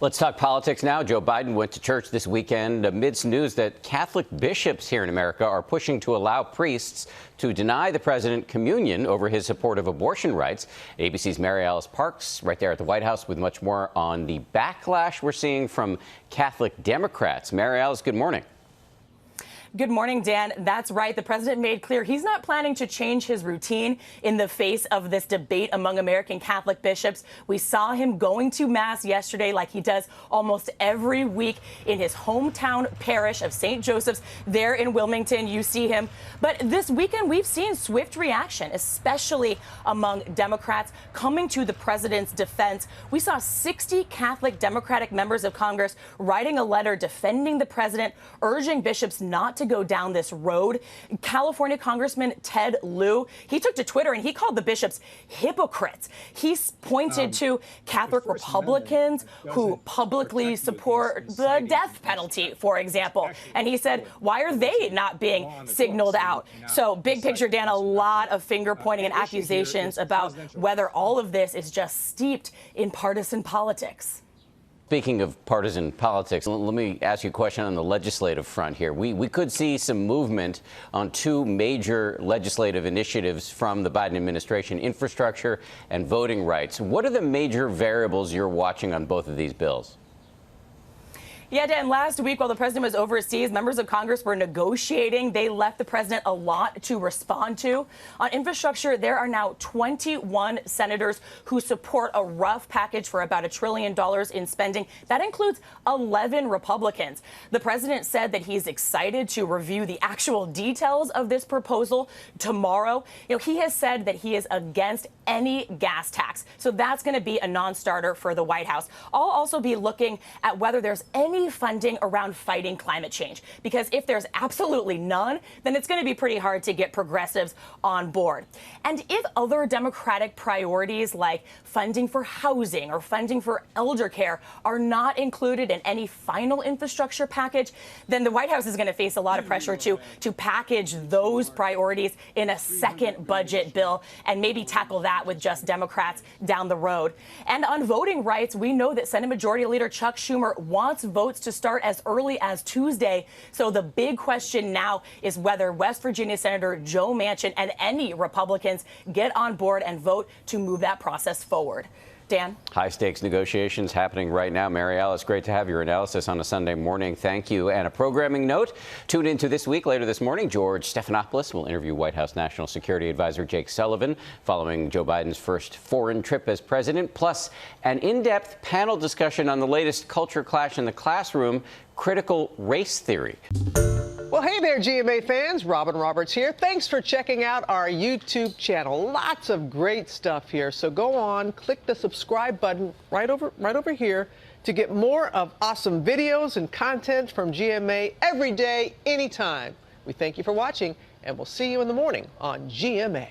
Let's talk politics now. Joe Biden went to church this weekend amidst news that Catholic bishops here in America are pushing to allow priests to deny the president communion over his support of abortion rights. ABC's Mary Alice Parks right there at the White House with much more on the backlash we're seeing from Catholic Democrats. Mary Alice, good morning. Good morning, Dan. That's right. The president made clear he's not planning to change his routine in the face of this debate among American Catholic bishops. We saw him going to Mass yesterday like he does almost every week in his hometown parish of St. Joseph's there in Wilmington. You see him. But this weekend, we've seen swift reaction, especially among Democrats coming to the president's defense. We saw 60 Catholic Democratic members of Congress writing a letter defending the president, urging bishops not to go down this road. California Congressman Ted Lieu, he took to Twitter and he called the bishops hypocrites. He pointed to Catholic Republicans who publicly support the death penalty, for example. And he said, why are they not being signaled out? So big picture, Dan, a lot of finger pointing and accusations about whether all of this is just steeped in partisan politics. Speaking of partisan politics, let me ask you a question on the legislative front here. We could see some movement on two major legislative initiatives from the Biden administration, infrastructure and voting rights. What are the major variables you're watching on both of these bills? Yeah, Dan, last week while the president was overseas, members of Congress were negotiating. They left the president a lot to respond to. On infrastructure, there are now 21 senators who support a rough package for about $1 trillion in spending. That includes 11 Republicans. The president said that he's excited to review the actual details of this proposal tomorrow. He has said that he is against any gas tax. So that's going to be a non-starter for the White House. I'll also be looking at whether there's any funding around fighting climate change, because if there's absolutely none, then it's going to be pretty hard to get progressives on board. And if other Democratic priorities like funding for housing or funding for elder care are not included in any final infrastructure package, then the White House is going to face a lot of pressure to package those priorities in a second budget bill and maybe tackle that with just Democrats down the road. And on voting rights, we know that Senate Majority Leader Chuck Schumer wants votes to start as early as Tuesday. So the big question now is whether West Virginia Senator Joe Manchin and any Republicans get on board and vote to move that process forward. Dan? High stakes negotiations happening right now. Mary Alice, great to have your analysis on a Sunday morning. Thank you. And a programming note, tune into This Week later this morning. George Stephanopoulos will interview White House National Security Advisor Jake Sullivan following Joe Biden's first foreign trip as president, plus an in-depth panel discussion on the latest culture clash in the classroom, critical race theory. Well, hey there, GMA fans. Robin Roberts here. Thanks for checking out our YouTube channel. Lots of great stuff here. So go on, click the subscribe button right over here to get more of awesome videos and content from GMA every day, anytime. We thank you for watching, and we'll see you in the morning on GMA.